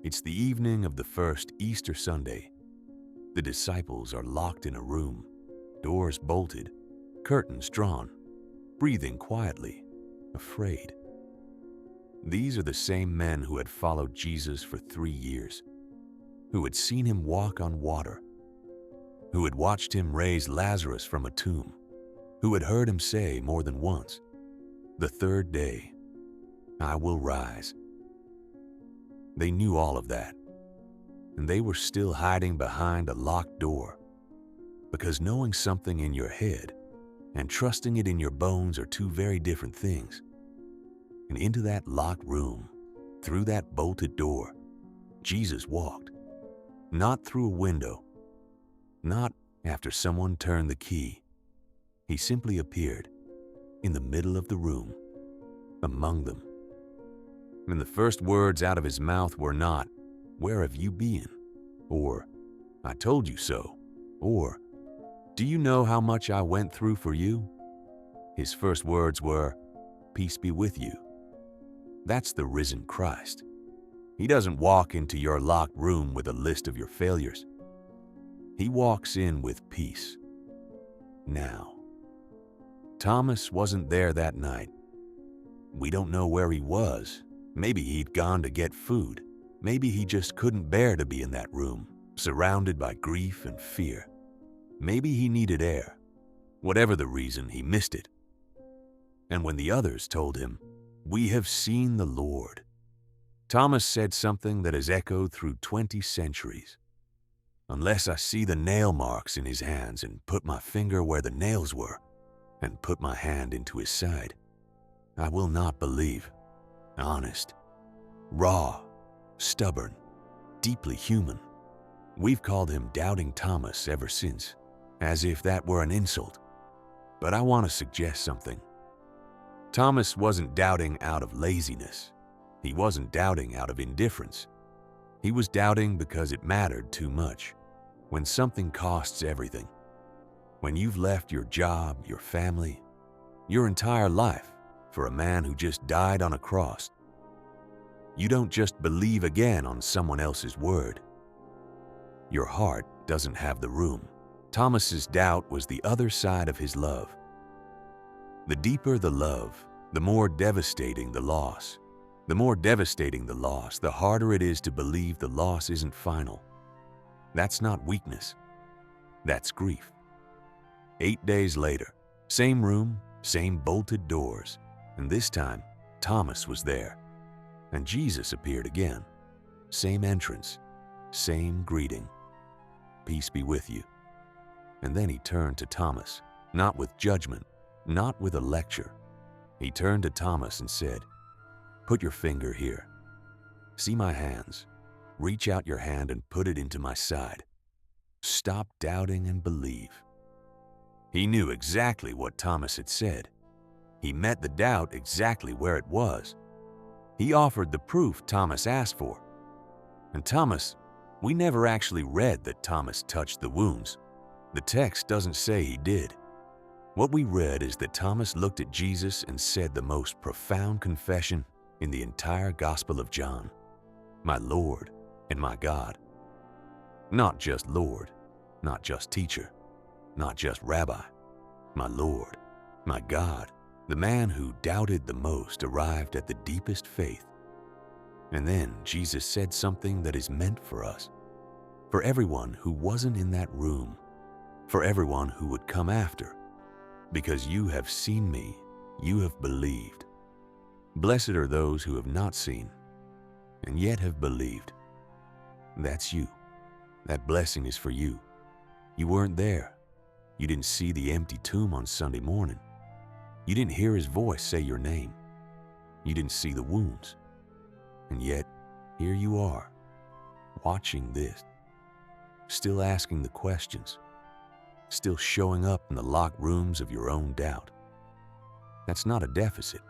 It's the evening of the first Easter Sunday. The disciples are locked in a room, doors bolted, curtains drawn, breathing quietly, afraid. These are the same men who had followed Jesus for 3 years, who had seen him walk on water, who had watched him raise Lazarus from a tomb, who had heard him say more than once, "The third day, I will rise." They knew all of that, and they were still hiding behind a locked door, because knowing something in your head and trusting it in your bones are two very different things. And into that locked room, through that bolted door, Jesus walked, not through a window, not after someone turned the key. He simply appeared in the middle of the room, among them. And the first words out of his mouth were not, "Where have you been?" or "I told you so," or "Do you know how much I went through for you?" His first words were, "Peace be with you." That's the risen Christ. He doesn't walk into your locked room with a list of your failures. He walks in with peace. Now, Thomas wasn't there that night. We don't know where he was. Maybe he'd gone to get food. Maybe he just couldn't bear to be in that room, surrounded by grief and fear. Maybe he needed air. Whatever the reason, he missed it. And when the others told him, "We have seen the Lord," Thomas said something that has echoed through 20 centuries. "Unless I see the nail marks in his hands and put my finger where the nails were and put my hand into his side, I will not believe." Honest, raw, stubborn, deeply human. We've called him Doubting Thomas ever since, as if that were an insult. But I want to suggest something. Thomas wasn't doubting out of laziness. He wasn't doubting out of indifference. He was doubting because it mattered too much. When something costs everything, when you've left your job, your family, your entire life for a man who just died on a cross, you don't just believe again on someone else's word. Your heart doesn't have the room. Thomas's doubt was the other side of his love. The deeper the love, the more devastating the loss. The more devastating the loss, the harder it is to believe the loss isn't final. That's not weakness. That's grief. 8 days later, same room, same bolted doors, and this time, Thomas was there. And Jesus appeared again. Same entrance, same greeting. "Peace be with you." And then he turned to Thomas, not with judgment, not with a lecture. He turned to Thomas and said, "Put your finger here. See my hands. Reach out your hand and put it into my side. Stop doubting and believe." He knew exactly what Thomas had said. He met the doubt exactly where it was. He offered the proof Thomas asked for. And Thomas, we never actually read that Thomas touched the wounds. The text doesn't say he did. What we read is that Thomas looked at Jesus and said the most profound confession in the entire Gospel of John: "My Lord and my God." Not just Lord, not just teacher, not just rabbi. My Lord, my God. The man who doubted the most arrived at the deepest faith. And then Jesus said something that is meant for us, for everyone who wasn't in that room, for everyone who would come after. "Because you have seen me, you have believed. Blessed are those who have not seen, and yet have believed." That's you. That blessing is for you. You weren't there. You didn't see the empty tomb on Sunday morning. You didn't hear his voice say your name. You didn't see the wounds. And yet, here you are, watching this, still asking the questions, still showing up in the locked rooms of your own doubt. That's not a deficit.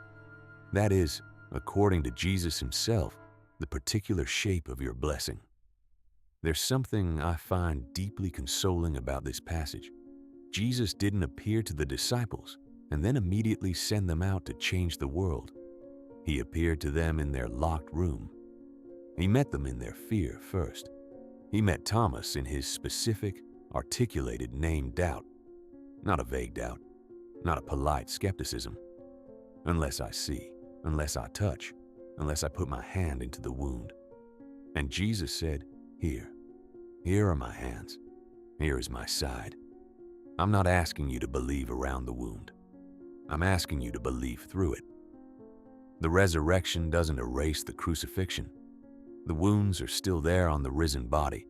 That is, according to Jesus himself, the particular shape of your blessing. There's something I find deeply consoling about this passage. Jesus didn't appear to the disciples and then immediately send them out to change the world. He appeared to them in their locked room. He met them in their fear first. He met Thomas in his specific, articulated named doubt. Not a vague doubt, not a polite skepticism. Unless I see, unless I touch, unless I put my hand into the wound. And Jesus said, "Here are my hands. Here is my side." I'm not asking you to believe around the wound. I'm asking you to believe through it. The resurrection doesn't erase the crucifixion. The wounds are still there on the risen body.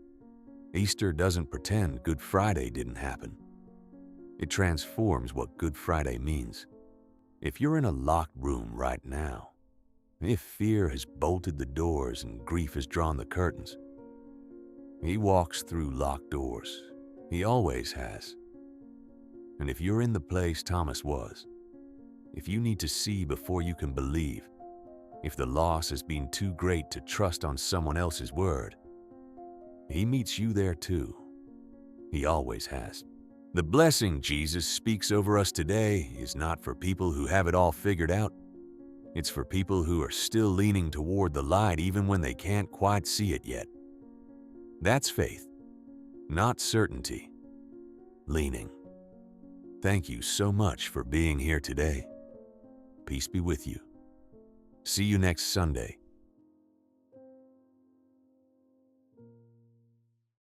Easter doesn't pretend Good Friday didn't happen. It transforms what Good Friday means. If you're in a locked room right now, if fear has bolted the doors and grief has drawn the curtains, He walks through locked doors. He always has. And if you're in the place Thomas was, if you need to see before you can believe, if the loss has been too great to trust on someone else's word, He meets you there too. He always has. The blessing Jesus speaks over us today is not for people who have it all figured out. It's for people who are still leaning toward the light even when they can't quite see it yet. That's faith, not certainty. Leaning. Thank you so much for being here today. Peace be with you. See you next Sunday